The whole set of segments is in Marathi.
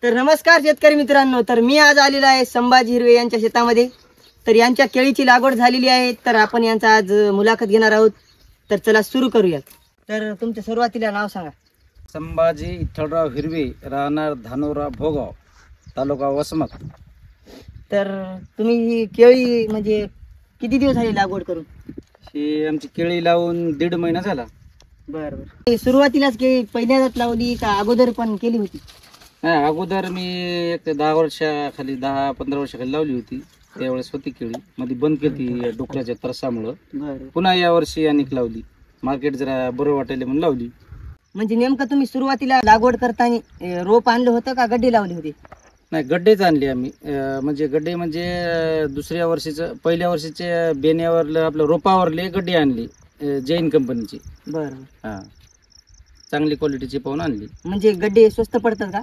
तर नमस्कार शेतकरी मित्रांनो, तर मी आज आलेलो आहे संभाजी हिरवे यांच्या शेतामध्ये. तर यांच्या केळीची लागवड झालेली आहे, तर आपण यांचा आज मुलाखत घेणार आहोत. तर चला सुरू करूयात. तर तुमचं सुरुवातीला नाव सांगा. संभाजी विठ्ठलराव हिरवे, राहणार धानोरा भोगाव, तालुका वसमत. तर तुम्ही ही केळी म्हणजे किती दिवस झाले लागवड करून? ही आमची केळी लावून 1.5 महिना झाला. बरं. सुरुवातीलाच केळी पहिल्यांदाच लावली का अगोदर पण केली होती? नाही, अगोदर मी एक 10 वर्षाखाली 10-15 वर्षाखाली लावली होती. त्यावेळेस होती केळी, मध्ये बंद केली डोकऱ्याच्या त्रासामुळं. बरं. पुन्हा या वर्षी अनेक लावली. मार्केट जरा बरं वाटायला म्हणून लावली. म्हणजे नेमकं तुम्ही सुरुवातीला लागवड करताना रोप आणलं होतं का गड्डे लावले होते? नाही, गड्डेच आणले आम्ही. म्हणजे गड्डे म्हणजे दुसऱ्या वर्षीचं पहिल्या वर्षीच्या बेण्यावरलं आपलं रोपावरले गड्डे आणले, जैन कंपनीचे. बरं. हां, चांगली क्वालिटीची पाहून आणली. म्हणजे गड्डे स्वस्त पडतात का?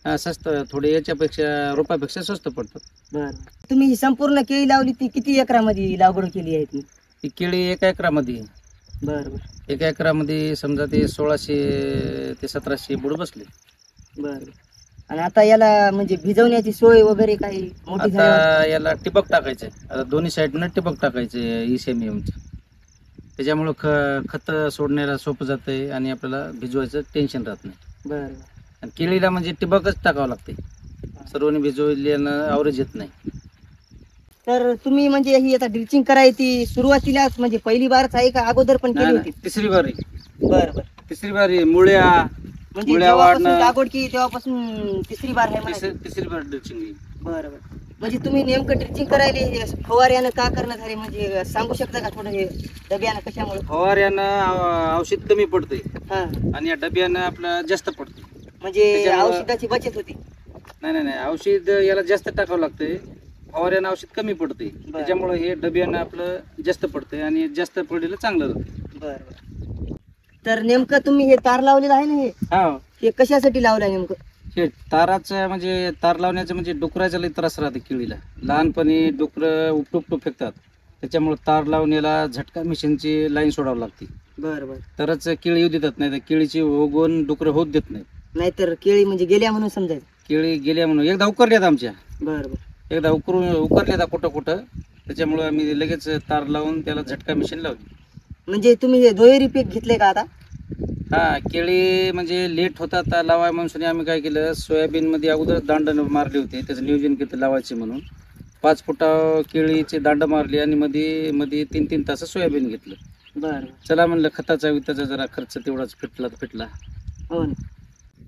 हा, स्वस्त थोडे, याच्यापेक्षा रोपापेक्षा स्वस्त पडतात. बरं. तुम्ही ही संपूर्ण केळी लावली ती किती एकरामध्ये लागवड केली आहे ती? ही केळी 1 एकरामध्ये. बरं. 1 एकरामध्ये समजा ते 1600 ते 1700 बुड बसले. बरं. आणि आता याला म्हणजे भिजवण्याची सोय वगैरे काही मोठी झाली? आता याला टिबक टाकायचंय. आता दोन्ही साईडनं टिबक टाकायचे ECMMचं. त्याच्यामुळं खत सोडण्याला सोपं जातंय आणि आपल्याला भिजवायचं टेन्शन राहत नाही. बरं. आणि केळीला म्हणजे टिबकच टाकावं लागते. सर्वांनी भिजवल्यानं आवरेज येत नाही. तर तुम्ही म्हणजे ही आता ड्रिचिंग करायची सुरुवातीलाच म्हणजे पहिली बारच आहे का अगोदर पण केली होती? तिसरी बारी. बरं. तिसरी बारी. मुळ्या म्हणजे मुळ्या जेव्हापासून वाढणं. लागवड केली तेव्हापासून तिसरी बार आहे म्हणायचं? तिसरी बार ड्रिचिंग. बरं. म्हणजे तुम्ही नेमकं ड्रिचिंग करायला फवाऱ्यानं का करणं झाले म्हणजे सांगू शकता का थोडं? हे डब्यानं कशामुळे? फवाऱ्यानं औषध कमी पडते हा, आणि या डब्यानं आपलं जास्त पडते. म्हणजे औषधाची बचत होती. नाही, औषध याला जास्त टाकावं लागतंय. फवाऱ्यानं औषध कमी पडते. त्याच्यामुळे हे डब्यानं आपलं जास्त पडतंय आणि जास्त पडलेलं चांगलं राहतं. बरं. तर नेमकं तुम्ही हे तार लावलेलं आहे ना, हा, हे कशासाठी लावलं आहे नेमकं? हे ताराचं म्हणजे तार लावण्याचं म्हणजे डुकराचा लई त्रास राहते केळीला. लहानपणी डुकरं उपटूप फेकतात. त्याच्यामुळे तार लावून याला झटका मिशनची लाईन सोडावं लागते. बरं. तरच केळी येऊ देतात, नाही तर केळीची उगवून डुकरं होत देत नाही. नाहीतर केळी म्हणजे गेल्या म्हणून समजायचं. केळी गेल्या म्हणून एकदा उकरल्यात आमच्या. बरं. एकदा उकरल्यात कुठं. त्याच्यामुळे आम्ही लगेच तार लावून त्याला झटका मिशन लावली. म्हणजे तुम्ही हे दुहेरी पीक घेतले का आता? हा, केळी म्हणजे लेट होतात लावाय म्हणून आम्ही काय केलं, सोयाबीन मध्ये अगोदर दांड मारले होते. त्याचं नियोजन केलं लावायचे म्हणून. 5 फुटा केळीचे दांड मारले आणि मध्ये 3-3 तास सोयाबीन घेतलं. बरं. चला म्हणलं खताचा विताचा जरा खर्च तेवढाच फिटला. हो ना.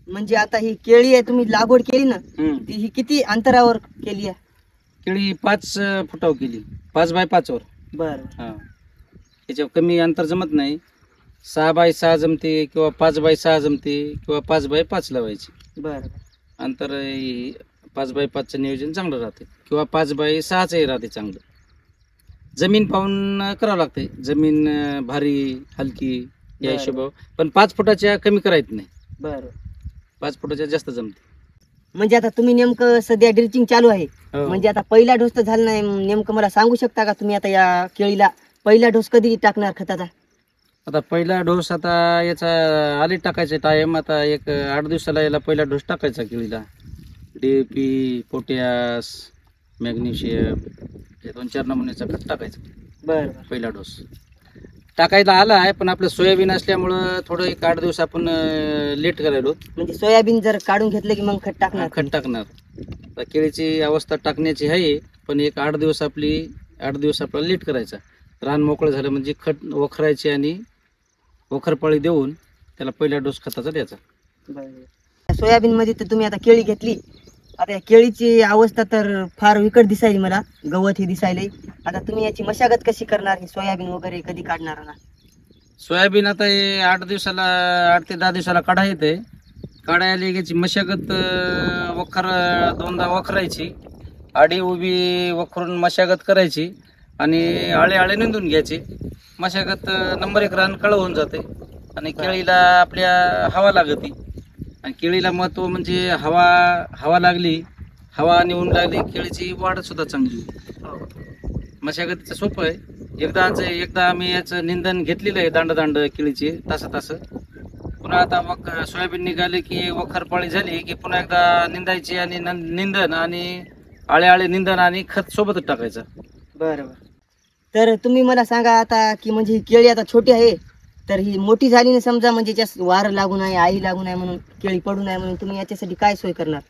म्हणजे आता ही केळी आहे तुम्ही लागवड केली ना, ती ही किती अंतरावर केली आहे? केळी 5 फुटावर केली, 5 बाय 5 वर. बरं. हा, याच्यावर कमी अंतर जमत नाही. 6 बाय 6 जमते किंवा 5 बाय 6 जमते किंवा 5 बाय 5 लावायची. बरं. अंतर 5 बाय 5चं नियोजन चांगलं राहते किंवा 5 बाय 6चंही राहते चांगलं. जमीन पाहून करावं लागते. जमीन भारी हलकी या हिशोबावर. पण 5 फुटाच्या कमी करायचं नाही. बरं. 5 फुटाच्या जास्त जमते. म्हणजे आता तुम्ही नेमकं सध्या ड्रिचिंग चालू आहे, म्हणजे आता पहिला डोस तर झाला नाही, नेमकं मला सांगू शकता का तुम्ही आता या केळीला पहिला डोस कधी टाकणार खताचा? आता पहिला डोस आता याचा आले टाकायचा टाइम. आता एक 8 दिवसाला याला पहिला डोस टाकायचा केळीला. DAP, पोटॅश, मॅग्नेशियम हे 2-4 नमुन्याचा खत टाकायचं. बरं. पहिला डोस टाकायला आला आहे, पण आपलं सोयाबीन असल्यामुळं थोडं 1 8 दिवस आपण लेट करायलो. म्हणजे सोयाबीन जर काढून घेतलं की मग खत टाकणार? खत टाकणार. आता केळीची अवस्था टाकण्याची आहे, पण 1 8 दिवस आपल्याला लेट करायचा. रान मोकळं झालं म्हणजे खत वखरायचे आणि वखरपाळी देऊन त्याला पहिला डोस खताचा द्यायचा. सोयाबीन मध्ये तर तुम्ही आता केळी घेतली, आता या केळीची अवस्था तर फार विकट दिसायली मला, गवत हे दिसायलंय. आता तुम्ही याची मशागत कशी करणार? हे सोयाबीन वगैरे कधी काढणार ना? सोयाबीन आता हे 8 ते 10 दिवसाला काढा येते. काढायला याची मशागत वखर 2दा वखरायची, आडी उभी वखरून मशागत करायची आणि आळे निंदून घ्यायचे. मशागत नंबर 1 रान कळ होऊन जाते आणि केळीला आपल्या हवा लागते. आणि केळीला महत्व म्हणजे हवा लागली, हवा आणि ऊन लागली, केळीची वाढ सुद्धा चांगली होती. मशागतीचं सोपं आहे. एकदा आम्ही याचं निंदन घेतलेलं आहे, दांड केळीचे तास. पुन्हा आता सोयाबीन निघाले की वखरपाळी झाली की पुन्हा एकदा निंदायची आणि निंदन आणि आळे निंदन आणि खत सोबतच टाकायचं. बरं बरं. तर तुम्ही मला सांगा आता की म्हणजे ही केळी आता छोटी आहे, तर ही मोठी झाली ना समजा, म्हणजे याच्यात वारं लागू नये, आई लागू नये म्हणून, केळी पडू नये म्हणून तुम्ही याच्यासाठी काय सोय करणार?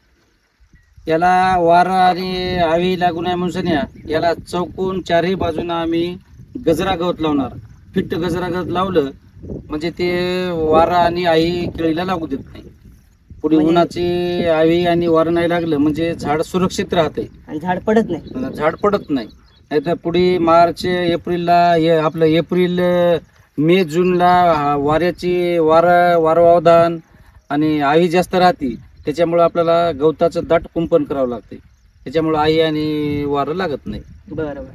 याला वारा आणि आवी लागू नये म्हणून सन्या याला चौकून चारही बाजूना आम्ही गजरा गवत लावणार. फिट्ट गजरा गवत लावलं म्हणजे ते वारा आणि आई केळीला लागू देत नाही. पुढे उन्हाची आवी आणि वारा नाही लागलं म्हणजे झाड सुरक्षित राहते आणि झाड पडत नाही. झाड पडत नाही. नाहीतर पुढे मार्च एप्रिलला आपलं एप्रिल मे जूनला वारवावधान आणि आवी जास्त राहते, त्याच्यामुळे आपल्याला गवताचं दाट कुंपण करावं लागते. त्याच्यामुळे आई आणि वारं लागत नाही. बरोबर.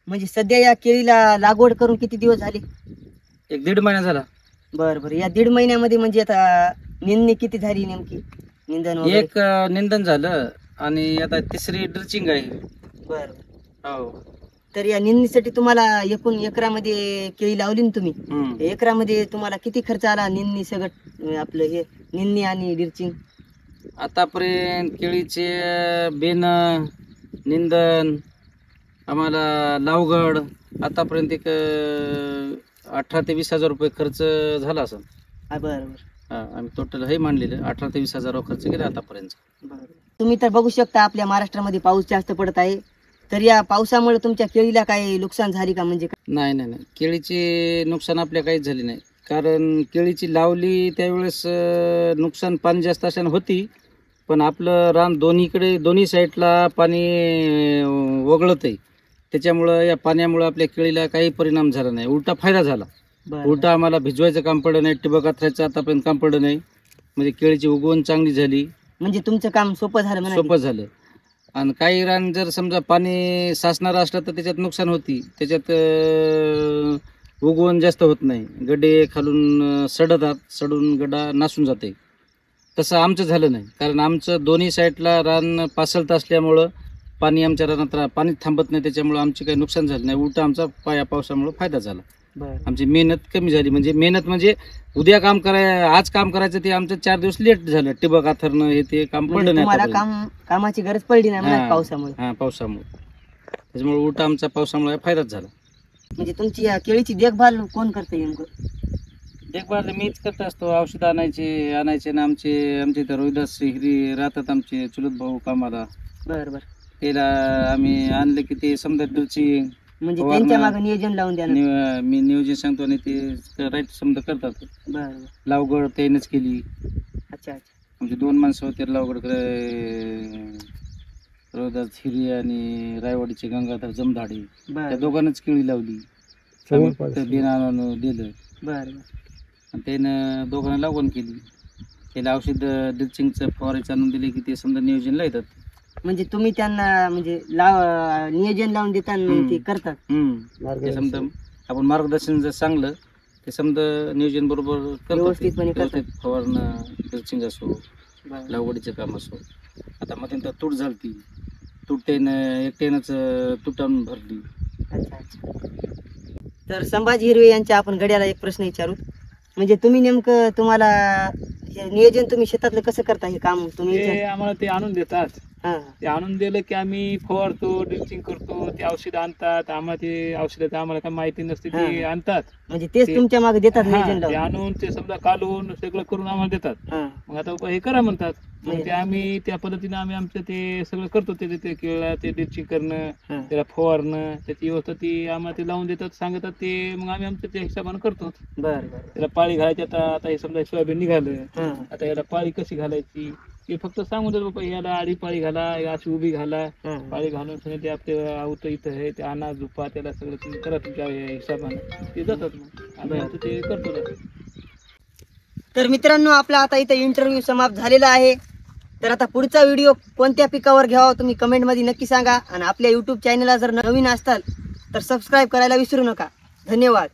म्हणजे सध्या या केळीला लागवड करून किती दिवस झाले? 1-1.5 महिना झाला. बरं बरं. या 1.5 महिन्यामध्ये म्हणजे आता निंदणी किती झाली नेमकी? निंदन वगैरे? एक निंदन झालं आणि आता 3री ड्रिचिंग आहे. बरं. हो. तर या निंदणीसाठी तुम्हाला एकूण एकरामध्ये केळी लावली ना तुम्ही, एकरामध्ये तुम्हाला किती खर्च आला निंदणी सगळं आपलं हे निंदणी आणि ड्रिचिंग? आतापर्यंत केळीचे बेन निंदन आम्हाला लावगड आतापर्यंत एक 18,000 ते 20,000 रुपये खर्च झाला असेल. बरं बरं. आम्ही टोटल हे मांडलेलं 18,000 ते 20,000 खर्च केला आतापर्यंत. तुम्ही तर बघू शकता आपल्या महाराष्ट्रामध्ये पाऊस जास्त पडत आहे, तर या पावसामुळे तुमच्या केळीला काही नुकसान झाली का? म्हणजे नाही, केळीचे नुकसान आपल्या काहीच झाली नाही. कारण केळीची लावली त्यावेळेस नुकसान पाणी जास्त असल्यानं होती, पण आपलं रान दोन्ही साईडला पाणी वगळत आहे. त्याच्यामुळं या पाण्यामुळं आपल्या केळीला काही परिणाम झाला नाही, उलटा फायदा झाला. उलटा आम्हाला भिजवायचं काम पडलं नाही, ठिबक आथरायचं आतापर्यंत काम पडलं नाही. म्हणजे केळीची उगवण चांगली झाली. म्हणजे तुमचं काम सोपं झालं? सोपं झालं. आणि काही रान जर समजा पाणी साचणारं असलं तर त्याच्यात नुकसान होती. त्याच्यात उगवण जास्त होत नाही, गड्डे खालून सडून गड्डा नासून जाते. तसं आमचं झालं नाही, कारण आमचं दोन्ही साईडला रान पासळत असल्यामुळं पाणी आमच्या रानात पाणी थांबत नाही. त्याच्यामुळे आमची काही नुकसान झालं नाही, उलटा आमचा पावसामुळे फायदा झाला. आमची मेहनत कमी झाली. मेहनत म्हणजे उद्या आज काम करायचं ते आमचं 4 दिवस लेट झालं. ठिबक आथरणं हे ते काम पडलं नाही. कामाची गरज पडली नाही पावसामुळे. पावसामुळे. त्याच्यामुळे उलटा आमचा पावसामुळे फायदाच झाला. म्हणजे तुमची या केळीची देखभाल कोण करते नेमकं? देखभाल मीच करत असतो. औषध आणायचे ना आमचे इथं रोहिदास हिरी राहतात आमचे चुलत भाऊ कामाला. बरं. त्याला आम्ही आणलं की ते समजा ड्रिचिंग म्हणजे त्यांच्या मागे नियोजन लावून द्या. मी नियोजन सांगतो आणि ते राईट समजा करतात. बरं. लावगड त्यानेच केली. अच्छा. आमचे 2 माणसं होते लावगड, रोहिदास हिरी आणि रायवाडीचे गंगाधर जमधाडे. त्या दोघांनाच केळी लावली. बिन आणून दिलं. बरं. आणि त्यानं दोघांना लागवण केली. त्याला औषध ड्रिचिंगचं फवारायचं आणून दिले की ते समजा नियोजन लावतात. म्हणजे तुम्ही त्यांना म्हणजे नियोजन लावून देताना ते करतात. ते समजा आपण मार्गदर्शन जर चांगलं ते समजा नियोजन बरोबर व्यवस्थितपणे करतात. फवारणं ड्रिचिंग असो, लागवडीचं काम असो. आता मध्ये तर तूट झाली, एकट्यानंच तुटावून भरली. अच्छा. तर संभाजी हिरवे यांच्या आपण गड्याला एक प्रश्न विचारू. म्हणजे तुम्ही नेमकं तुम्हाला नियोजन तुम्ही शेतातलं कसं करता हे काम? तुम्ही आम्हाला ते आणून देतात. ते आणून दिलं की आम्ही फवारतो, ड्रिचिंग करतो. ते औषध आणतात, आम्हाला ते औषधाचं आम्हाला काय माहिती नसते, ते आणतात. म्हणजे तेच तुमच्या मागे देतात नियोजन ते आणून ते समजा कालवून सगळं करून आम्हाला देतात. मग आता हे करा म्हणतात. मग ते आम्ही त्या पद्धतीने आम्ही आमचं ते सगळं करतो. ते केळं ते ड्रिचिंग करणं, त्याला फवारणं, त्याची व्यवस्था ती आम्हाला ते लावून देतात, सांगतात ते. मग आम्ही आमच्या त्या हिशोबाने करतो. बरं. त्याला पाळी घालायची. आता हे समजा सोयाबीन निघालं, आता याला पाळी कशी घालायची हे फक्त सांगून देत बाबा, याला आडी पाळी घाला, अशी उभी घाला. पाळी घालून ते आपलं आवतं इथं आहे ते आणा झुपा, त्याला सगळं तुम्ही करा तुमच्या हिशोबाने. ते जातात. मग आम्ही आता ते करतो. तर मित्रांनो, आपला आता इथं इंटरव्ह्यू समाप्त झालेला आहे. तर आता पुढचा व्हिडिओ कोणत्या पिकावर घ्यावा तुम्ही कमेंटमध्ये नक्की सांगा. आणि आपल्या यूट्यूब चॅनलला जर नवीन असताल तर सबस्क्राईब करायला विसरू नका. धन्यवाद.